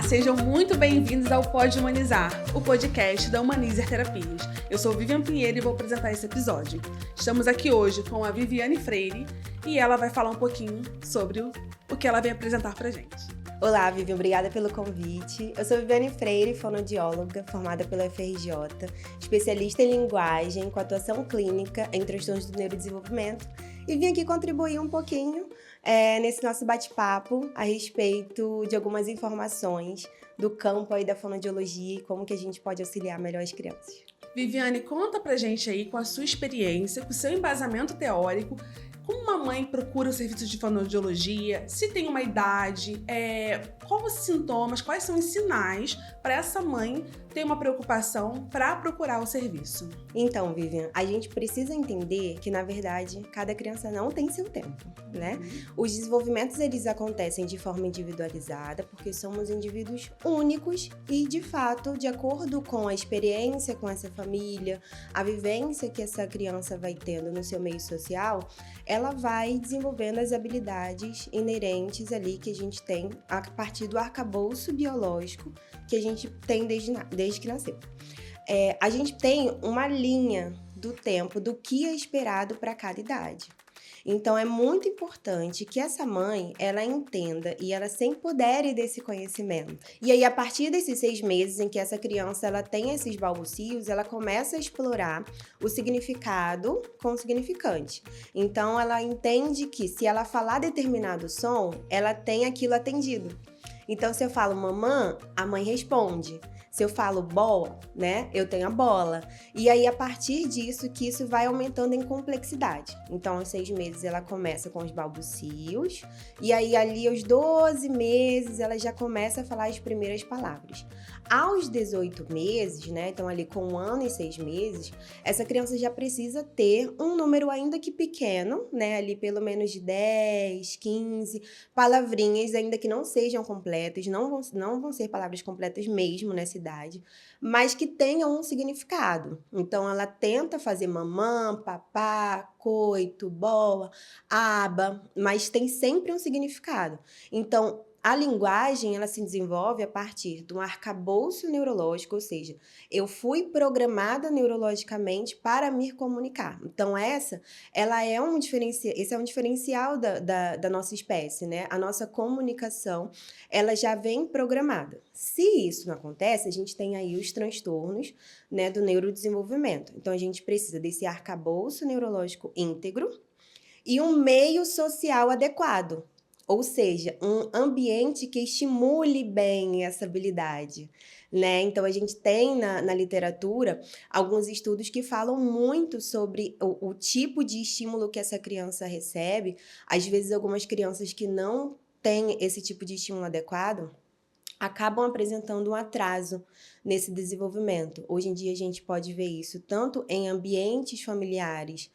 Sejam muito bem-vindos ao Pode Humanizar, o podcast da Humanizer Terapias. Eu sou Vivian Pinheiro e vou apresentar esse episódio. Estamos aqui hoje com a Viviane Freire e ela vai falar um pouquinho sobre o que ela vem apresentar pra gente. Olá, Vivian, obrigada pelo convite. Eu sou Viviane Freire, fonoaudióloga, formada pela UFRJ, especialista em linguagem, com atuação clínica em transtornos do neurodesenvolvimento, e vim aqui contribuir um pouquinho nesse nosso bate-papo a respeito de algumas informações do campo aí da fonoaudiologia e como que a gente pode auxiliar melhor as crianças. Viviane, conta pra gente aí, com a sua experiência, com o seu embasamento teórico, como uma mãe procura o serviço de fonoaudiologia, se tem uma idade, quais os sintomas, quais são os sinais para essa mãe ter uma preocupação para procurar o serviço? Então, Vivian, a gente precisa entender que, na verdade, cada criança não tem seu tempo, né? Os desenvolvimentos, eles acontecem de forma individualizada, porque somos indivíduos únicos e, de fato, de acordo com a experiência com essa família, a vivência que essa criança vai tendo no seu meio social, ela vai desenvolvendo as habilidades inerentes ali que a gente tem a partir do arcabouço biológico que a gente tem desde que nasceu. A gente tem uma linha do tempo do que é esperado para cada idade. Então, é muito importante que essa mãe, ela entenda e ela se empodere desse conhecimento. E aí, a partir desses 6 meses em que essa criança ela tem esses balbucios, ela começa a explorar o significado com o significante. Então, ela entende que se ela falar determinado som, ela tem aquilo atendido. Então, se eu falo mamã, a mãe responde. Se eu falo bola, né, eu tenho a bola. E aí, a partir disso, que isso vai aumentando em complexidade. Então, aos 6 meses, ela começa com os balbucios. E aí, ali, aos 12 meses, ela já começa a falar as primeiras palavras. Aos 18 meses, né, então ali com 1 ano e 6 meses, essa criança já precisa ter um número ainda que pequeno, né, ali pelo menos de 10, 15 palavrinhas, ainda que não sejam completas, não vão ser palavras completas mesmo nessa idade, mas que tenham um significado. Então, ela tenta fazer mamã, papá, coito, bola, aba, mas tem sempre um significado. Então, a linguagem, ela se desenvolve a partir de um arcabouço neurológico, ou seja, eu fui programada neurologicamente para me comunicar. Então, esse é um diferencial da nossa espécie, né? A nossa comunicação, ela já vem programada. Se isso não acontece, a gente tem aí os transtornos, né, do neurodesenvolvimento. Então, a gente precisa desse arcabouço neurológico íntegro e um meio social adequado. Ou seja, um ambiente que estimule bem essa habilidade, né? Então, a gente tem na literatura alguns estudos que falam muito sobre o tipo de estímulo que essa criança recebe. Às vezes, algumas crianças que não têm esse tipo de estímulo adequado acabam apresentando um atraso nesse desenvolvimento. Hoje em dia, a gente pode ver isso tanto em ambientes familiares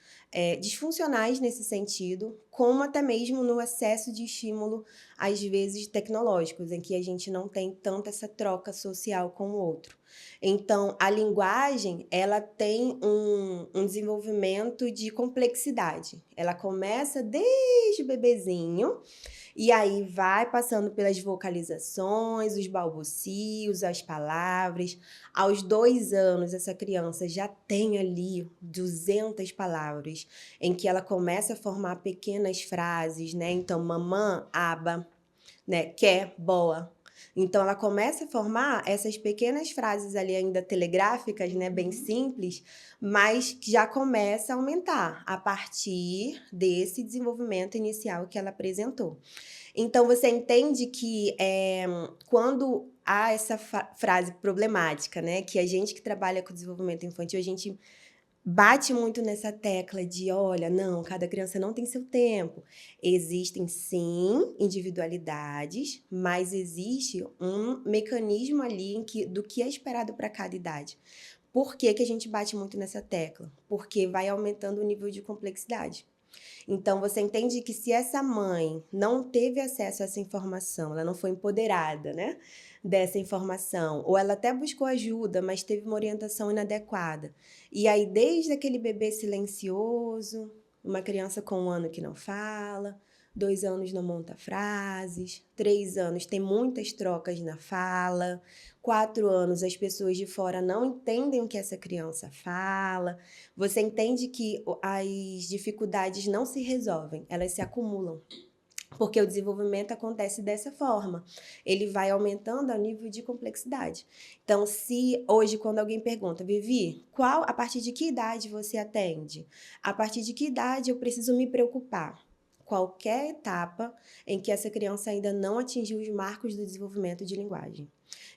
disfuncionais nesse sentido, como até mesmo no excesso de estímulo, às vezes tecnológicos, em que a gente não tem tanta essa troca social com o outro. Então, a linguagem, ela tem um desenvolvimento de complexidade. Ela começa desde o bebezinho, e aí vai passando pelas vocalizações, os balbucios, as palavras. Aos 2 anos, essa criança já tem ali 200 palavras, em que ela começa a formar pequenas frases, né? Então, mamã, aba, né? Quer, boa. Então, ela começa a formar essas pequenas frases ali ainda telegráficas, né? Bem simples, mas que já começa a aumentar a partir desse desenvolvimento inicial que ela apresentou. Então, você entende que quando há essa frase problemática, né? Que a gente que trabalha com desenvolvimento infantil, a gente bate muito nessa tecla de, olha, não, cada criança não tem seu tempo. Existem, sim, individualidades, mas existe um mecanismo ali do que é esperado para cada idade. Por que que a gente bate muito nessa tecla? Porque vai aumentando o nível de complexidade. Então, você entende que se essa mãe não teve acesso a essa informação, ela não foi empoderada, né, dessa informação, ou ela até buscou ajuda, mas teve uma orientação inadequada. E aí, desde aquele bebê silencioso, uma criança com 1 ano que não fala, 2 anos não monta frases, 3 anos tem muitas trocas na fala, 4 anos as pessoas de fora não entendem o que essa criança fala. Você entende que as dificuldades não se resolvem, elas se acumulam. Porque o desenvolvimento acontece dessa forma. Ele vai aumentando o nível de complexidade. Então, se hoje, quando alguém pergunta, Vivi, a partir de que idade você atende? A partir de que idade eu preciso me preocupar? Qualquer etapa em que essa criança ainda não atingiu os marcos do desenvolvimento de linguagem.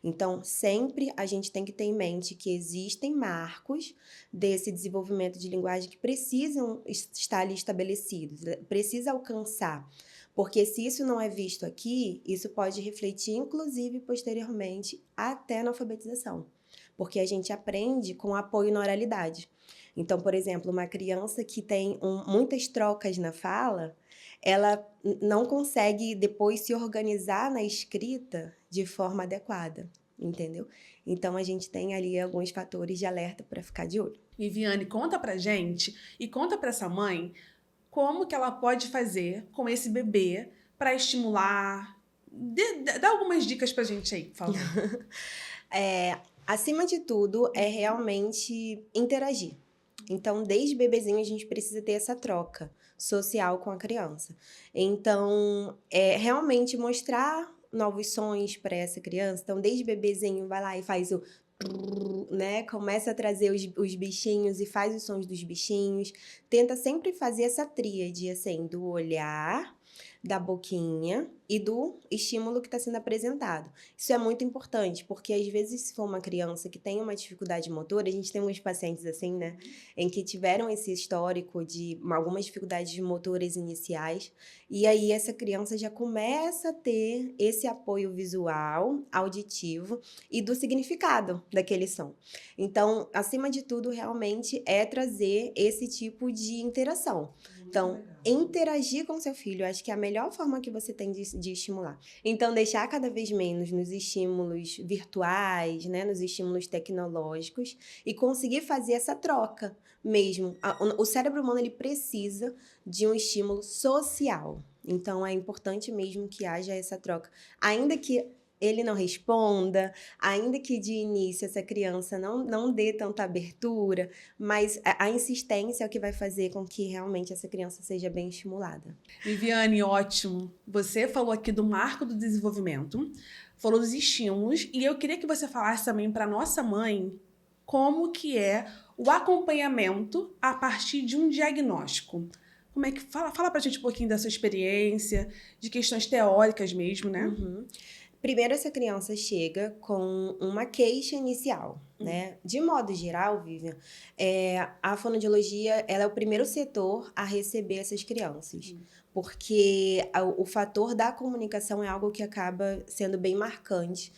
Então, sempre a gente tem que ter em mente que existem marcos desse desenvolvimento de linguagem que precisam estar ali estabelecidos, precisa alcançar. Porque se isso não é visto aqui, isso pode refletir, inclusive, posteriormente, até na alfabetização. Porque a gente aprende com apoio na oralidade. Então, por exemplo, uma criança que tem muitas trocas na fala, ela não consegue depois se organizar na escrita de forma adequada, entendeu? Então, a gente tem ali alguns fatores de alerta para ficar de olho. Viviane, conta pra gente e conta pra essa mãe como que ela pode fazer com esse bebê para estimular. Dá algumas dicas pra gente aí, por favor. Acima de tudo, é realmente interagir. Então, desde bebezinho, a gente precisa ter essa troca social com a criança. Então, realmente mostrar novos sons para essa criança. Então, desde bebezinho, vai lá e faz o... né? Começa a trazer os bichinhos e faz os sons dos bichinhos. Tenta sempre fazer essa tríade, assim, do olhar, da boquinha e do estímulo que está sendo apresentado. Isso é muito importante, porque às vezes se for uma criança que tem uma dificuldade motora, a gente tem uns pacientes assim, né, em que tiveram esse histórico de algumas dificuldades motoras iniciais, e aí essa criança já começa a ter esse apoio visual, auditivo e do significado daquele som. Então, acima de tudo, realmente é trazer esse tipo de interação. Então, interagir com seu filho, acho que é a melhor forma que você tem de estimular. Então, deixar cada vez menos nos estímulos virtuais, né, nos estímulos tecnológicos e conseguir fazer essa troca mesmo. O cérebro humano, ele precisa de um estímulo social. Então, é importante mesmo que haja essa troca. Ainda que ele não responda, ainda que de início essa criança não dê tanta abertura, mas a insistência é o que vai fazer com que realmente essa criança seja bem estimulada. Viviane, ótimo. Você falou aqui do marco do desenvolvimento, falou dos estímulos, e eu queria que você falasse também para nossa mãe como que é o acompanhamento a partir de um diagnóstico. Como é que fala pra gente um pouquinho da sua experiência, de questões teóricas mesmo, né? Uhum. Primeiro, essa criança chega com uma queixa inicial, né? De modo geral, Vivian, a fonoaudiologia, ela é o primeiro setor a receber essas crianças, porque o fator da comunicação é algo que acaba sendo bem marcante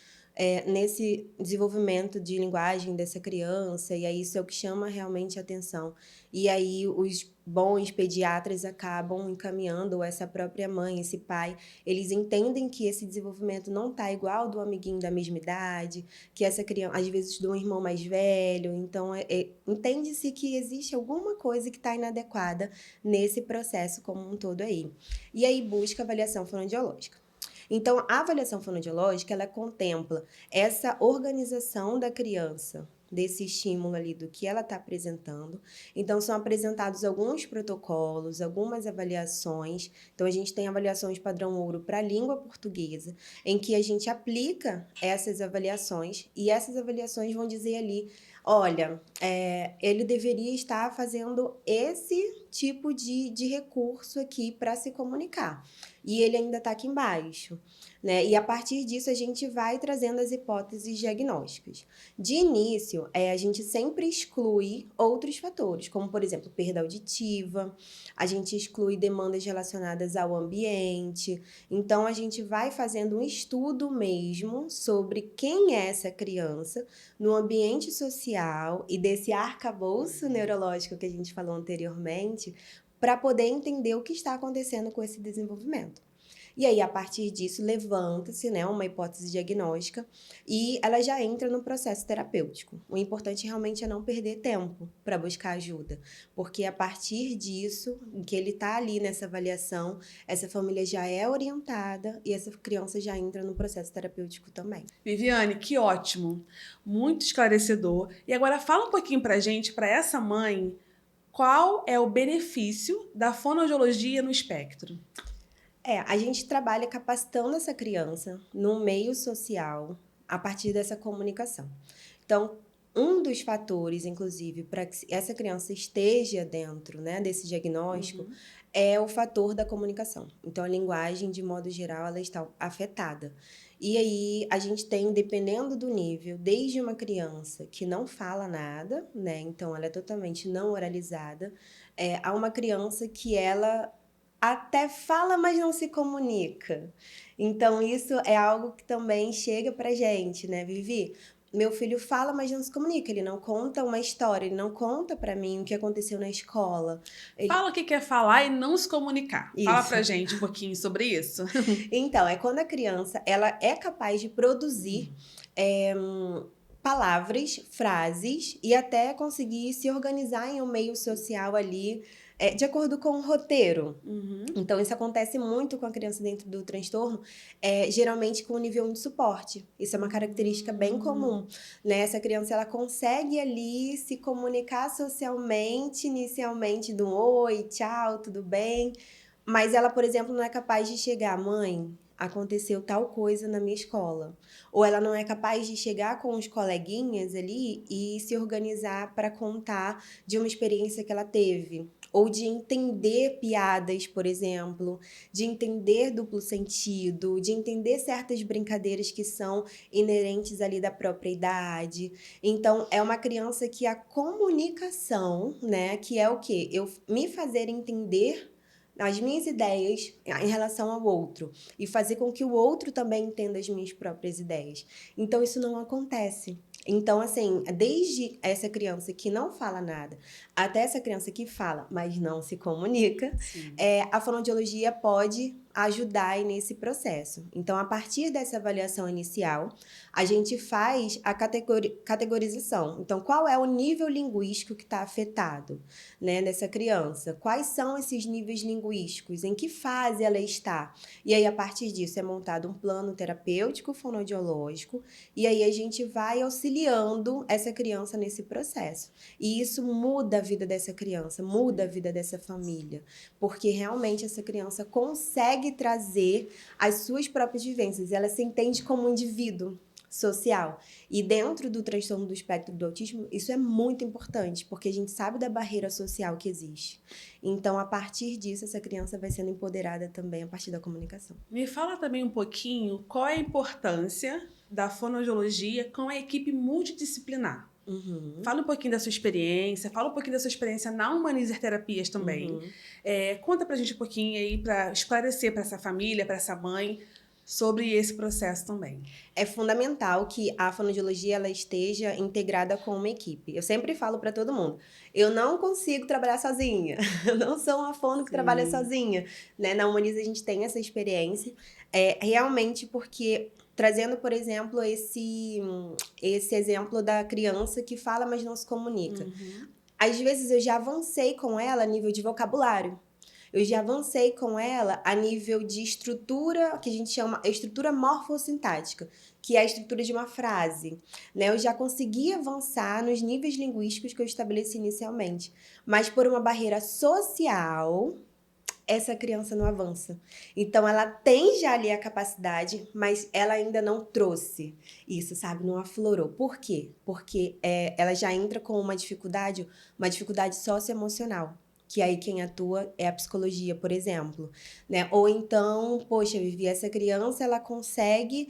nesse desenvolvimento de linguagem dessa criança, e aí isso é o que chama realmente a atenção. E aí os bons pediatras acabam encaminhando essa própria mãe, esse pai. Eles entendem que esse desenvolvimento não está igual do amiguinho da mesma idade, que essa criança, às vezes, do irmão mais velho. Então, entende-se que existe alguma coisa que está inadequada nesse processo como um todo aí. E aí busca avaliação fonoaudiológica. Então, a avaliação fonoaudiológica, ela contempla essa organização da criança, desse estímulo ali do que ela está apresentando. Então, são apresentados alguns protocolos, algumas avaliações. Então, a gente tem avaliações padrão ouro para a língua portuguesa, em que a gente aplica essas avaliações, e essas avaliações vão dizer ali, olha, ele deveria estar fazendo esse tipo de recurso aqui para se comunicar. E ele ainda está aqui embaixo, né? E a partir disso a gente vai trazendo as hipóteses diagnósticas. De início, a gente sempre exclui outros fatores, como, por exemplo, perda auditiva, a gente exclui demandas relacionadas ao ambiente. Então, a gente vai fazendo um estudo mesmo sobre quem é essa criança no ambiente social e desse arcabouço neurológico que a gente falou anteriormente, para poder entender o que está acontecendo com esse desenvolvimento. E aí, a partir disso, levanta-se, né, uma hipótese diagnóstica e ela já entra no processo terapêutico. O importante realmente é não perder tempo para buscar ajuda, porque a partir disso, que ele está ali nessa avaliação, essa família já é orientada e essa criança já entra no processo terapêutico também. Viviane, que ótimo, muito esclarecedor. E agora fala um pouquinho pra gente, para essa mãe, qual é o benefício da fonoaudiologia no espectro? A gente trabalha capacitando essa criança no meio social a partir dessa comunicação. Então, um dos fatores, inclusive, para que essa criança esteja dentro, né, desse diagnóstico é o fator da comunicação. Então, a linguagem, de modo geral, ela está afetada. E aí, a gente tem, dependendo do nível, desde uma criança que não fala nada, né, então ela é totalmente não oralizada, a uma criança que ela até fala, mas não se comunica. Então, isso é algo que também chega pra gente, né, Vivi? Meu filho fala, mas não se comunica. Ele não conta uma história, ele não conta pra mim o que aconteceu na escola. Fala o que quer falar e não se comunicar. Fala Isso. pra gente um pouquinho sobre isso. Então, é quando a criança ela é capaz de produzir palavras, frases e até conseguir se organizar em um meio social ali de acordo com o roteiro. Então, isso acontece muito com a criança dentro do transtorno, geralmente com o nível 1 de suporte. Isso é uma característica bem comum, né? Essa criança, ela consegue ali se comunicar socialmente, inicialmente do oi, tchau, tudo bem, mas ela, por exemplo, não é capaz de chegar, mãe, aconteceu tal coisa na minha escola. Ou ela não é capaz de chegar com os coleguinhas ali e se organizar para contar de uma experiência que ela teve. Ou de entender piadas, por exemplo, de entender duplo sentido, de entender certas brincadeiras que são inerentes ali da própria idade. Então, é uma criança que a comunicação, né, que é o quê? Eu me fazer entender as minhas ideias em relação ao outro e fazer com que o outro também entenda as minhas próprias ideias. Então, isso não acontece. Então, assim, desde essa criança que não fala nada até essa criança que fala, mas não se comunica, a fonoaudiologia pode ajudar aí nesse processo. Então, a partir dessa avaliação inicial, a gente faz a categorização. Então, qual é o nível linguístico que está afetado, né, dessa criança? Quais são esses níveis linguísticos? Em que fase ela está? E aí, a partir disso, é montado um plano terapêutico fonoaudiológico e aí a gente vai auxiliando essa criança nesse processo. E isso muda a vida dessa criança, muda a vida dessa família, porque realmente essa criança consegue trazer as suas próprias vivências, ela se entende como um indivíduo social. E dentro do transtorno do espectro do autismo, isso é muito importante, porque a gente sabe da barreira social que existe. Então, a partir disso, essa criança vai sendo empoderada também a partir da comunicação. Me fala também um pouquinho qual é a importância da fonoaudiologia com a equipe multidisciplinar. Fala um pouquinho da sua experiência, fala um pouquinho da sua experiência na Humanizer Terapias também. Conta pra gente um pouquinho aí para esclarecer para essa família, para essa mãe, sobre esse processo também. É fundamental que a fonoaudiologia ela esteja integrada com uma equipe. Eu sempre falo para todo mundo, eu não consigo trabalhar sozinha, eu não sou uma fono que trabalha sozinha. Né? Na Humaniza a gente tem essa experiência, realmente porque... Trazendo, por exemplo, esse exemplo da criança que fala, mas não se comunica. Às vezes eu já avancei com ela a nível de vocabulário. Eu já avancei com ela a nível de estrutura, que a gente chama estrutura morfossintática, que é a estrutura de uma frase. Né? Eu já consegui avançar nos níveis linguísticos que eu estabeleci inicialmente. Mas por uma barreira social... essa criança não avança. Então, ela tem já ali a capacidade, mas ela ainda não trouxe isso, sabe? Não aflorou. Por quê? Porque ela já entra com uma dificuldade socioemocional. Que aí quem atua é a psicologia, por exemplo. Né? Ou então, poxa, Vivi, essa criança ela consegue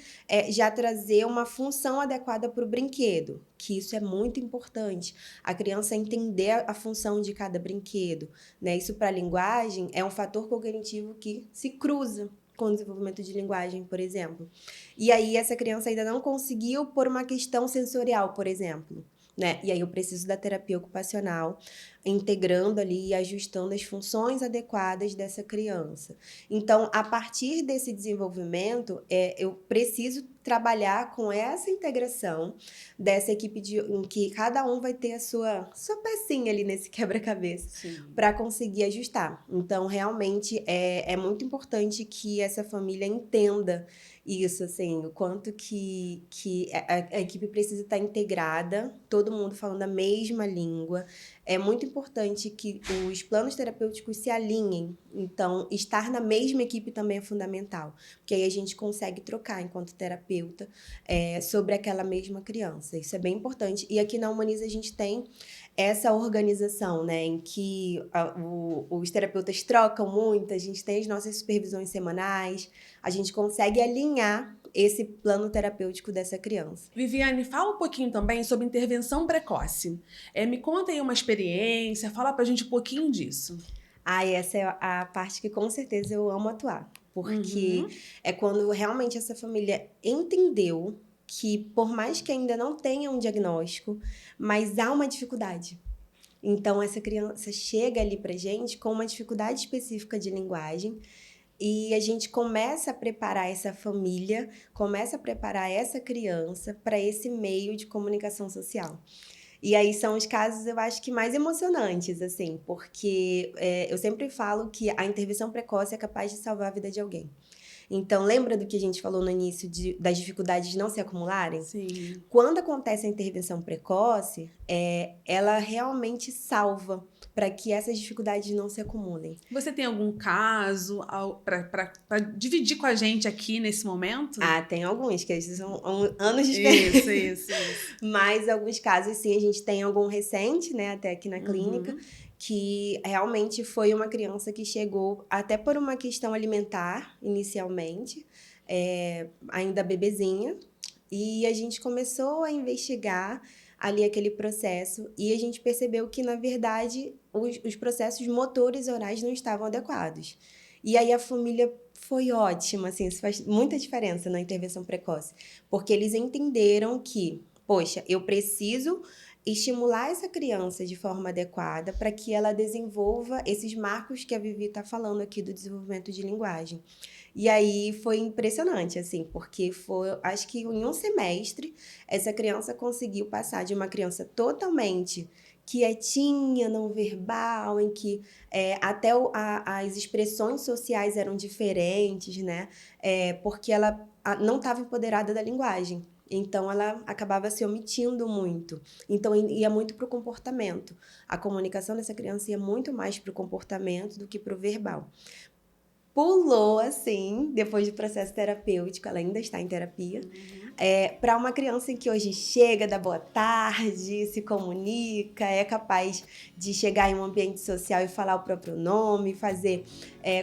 já trazer uma função adequada para o brinquedo, que isso é muito importante. A criança entender a função de cada brinquedo. Né? Isso para a linguagem é um fator cognitivo que se cruza com o desenvolvimento de linguagem, por exemplo. E aí essa criança ainda não conseguiu por uma questão sensorial, por exemplo. Né? E aí eu preciso da terapia ocupacional integrando ali e ajustando as funções adequadas dessa criança. Então, a partir desse desenvolvimento, eu preciso trabalhar com essa integração dessa equipe em que cada um vai ter a sua pecinha ali nesse quebra-cabeça para conseguir ajustar. Então, realmente, é muito importante que essa família entenda isso, assim, o quanto que a equipe precisa estar integrada, todo mundo falando a mesma língua. É muito importante que os planos terapêuticos se alinhem. Então, estar na mesma equipe também é fundamental, porque aí a gente consegue trocar, enquanto terapeuta, sobre aquela mesma criança. Isso é bem importante. E aqui na Humaniza a gente tem essa organização, né, em que os terapeutas trocam muito, a gente tem as nossas supervisões semanais, a gente consegue alinhar esse plano terapêutico dessa criança. Viviane, fala um pouquinho também sobre intervenção precoce. Me conta aí uma experiência, fala pra gente um pouquinho disso. Essa é a parte que com certeza eu amo atuar, porque é quando realmente essa família entendeu que, por mais que ainda não tenha um diagnóstico, mas há uma dificuldade. Então, essa criança chega ali pra gente com uma dificuldade específica de linguagem e a gente começa a preparar essa família, começa a preparar essa criança para esse meio de comunicação social. E aí são os casos, eu acho que mais emocionantes, assim, porque eu sempre falo que a intervenção precoce é capaz de salvar a vida de alguém. Então, lembra do que a gente falou no início das dificuldades de não se acumularem? Sim. Quando acontece a intervenção precoce, ela realmente salva para que essas dificuldades não se acumulem. Você tem algum caso para dividir com a gente aqui nesse momento? Tem alguns, que são anos de experiência. Isso. Mas alguns casos, sim, a gente tem algum recente, né, até aqui na clínica, que realmente foi uma criança que chegou até por uma questão alimentar, inicialmente, ainda bebezinha, e a gente começou a investigar ali aquele processo e a gente percebeu que, na verdade, os processos motores orais não estavam adequados. E aí a família foi ótima, assim, isso faz muita diferença na intervenção precoce, porque eles entenderam que, poxa, eu preciso estimular essa criança de forma adequada para que ela desenvolva esses marcos que a Vivi está falando aqui do desenvolvimento de linguagem. E aí foi impressionante, assim, porque acho que em um semestre, essa criança conseguiu passar de uma criança totalmente quietinha, não verbal, em que até as expressões sociais eram diferentes, né? Porque ela não estava empoderada da linguagem. Então, ela acabava se omitindo muito. Então, ia muito para o comportamento. A comunicação dessa criança ia muito mais para o comportamento do que para o verbal. Pulou, assim, depois do processo terapêutico, ela ainda está em terapia, para uma criança em que hoje chega, dá boa tarde, se comunica, é capaz de chegar em um ambiente social e falar o próprio nome, fazer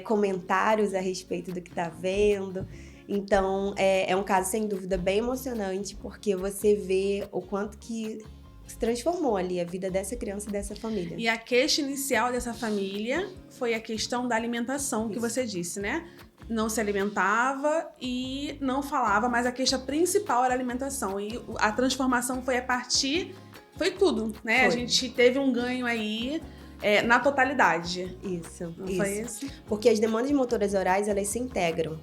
comentários a respeito do que está vendo. Então, é um caso, sem dúvida, bem emocionante, porque você vê o quanto que se transformou ali a vida dessa criança e dessa família. E a queixa inicial dessa família foi a questão da alimentação, que você disse, né? Não se alimentava e não falava, mas a queixa principal era a alimentação. E a transformação foi foi tudo, né? Foi. A gente teve um ganho aí na totalidade. Isso. Foi isso? Porque as demandas motoras orais, elas se integram.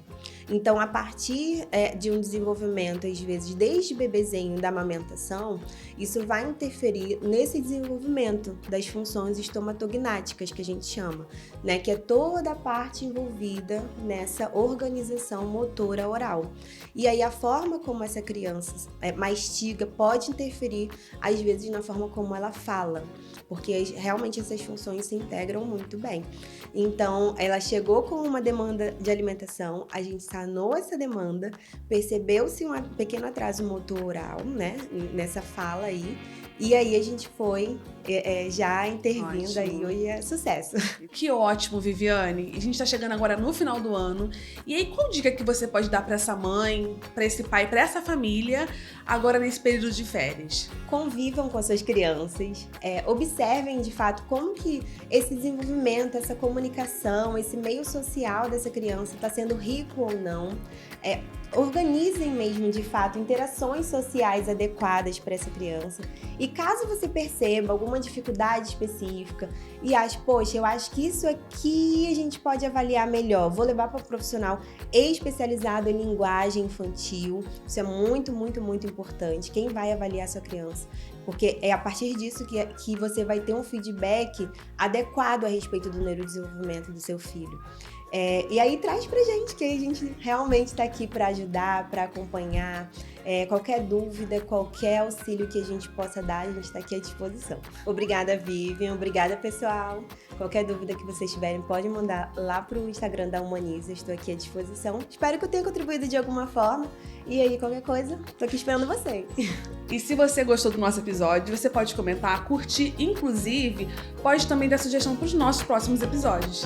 Então, a partir de um desenvolvimento, às vezes, desde bebezinho, da amamentação, isso vai interferir nesse desenvolvimento das funções estomatognáticas, que a gente chama, né? Que é toda a parte envolvida nessa organização motora oral. E aí, a forma como essa criança mastiga pode interferir, às vezes, na forma como ela fala, porque realmente essas funções se integram muito bem. Então, ela chegou com uma demanda de alimentação, a gente sanou essa demanda, percebeu-se um pequeno atraso motor oral, né, nessa fala aí, e aí a gente foi já intervindo. Ótimo. Aí, hoje é sucesso. Que ótimo, Viviane. A gente tá chegando agora no final do ano. E aí, qual dica que você pode dar para essa mãe, para esse pai, para essa família, agora nesse período de férias? Convivam com as suas crianças, observem de fato como que esse desenvolvimento, essa comunicação, esse meio social dessa criança está sendo rico ou não. Organizem mesmo, de fato, interações sociais adequadas para essa criança e caso você perceba alguma dificuldade específica e ache, poxa, eu acho que isso aqui a gente pode avaliar melhor, vou levar para um profissional especializado em linguagem infantil. Isso é muito, muito, muito importante. Quem vai avaliar sua criança? Porque é a partir disso que você vai ter um feedback adequado a respeito do neurodesenvolvimento do seu filho. E aí traz pra gente, que a gente realmente tá aqui para ajudar, para acompanhar. Qualquer dúvida, qualquer auxílio que a gente possa dar, a gente está aqui à disposição. Obrigada, Vivian. Obrigada, pessoal. Qualquer dúvida que vocês tiverem, pode mandar lá pro Instagram da Humaniza. Estou aqui à disposição. Espero que eu tenha contribuído de alguma forma. E aí, qualquer coisa, tô aqui esperando vocês. E se você gostou do nosso episódio, você pode comentar, curtir, inclusive, pode também dar sugestão para os nossos próximos episódios.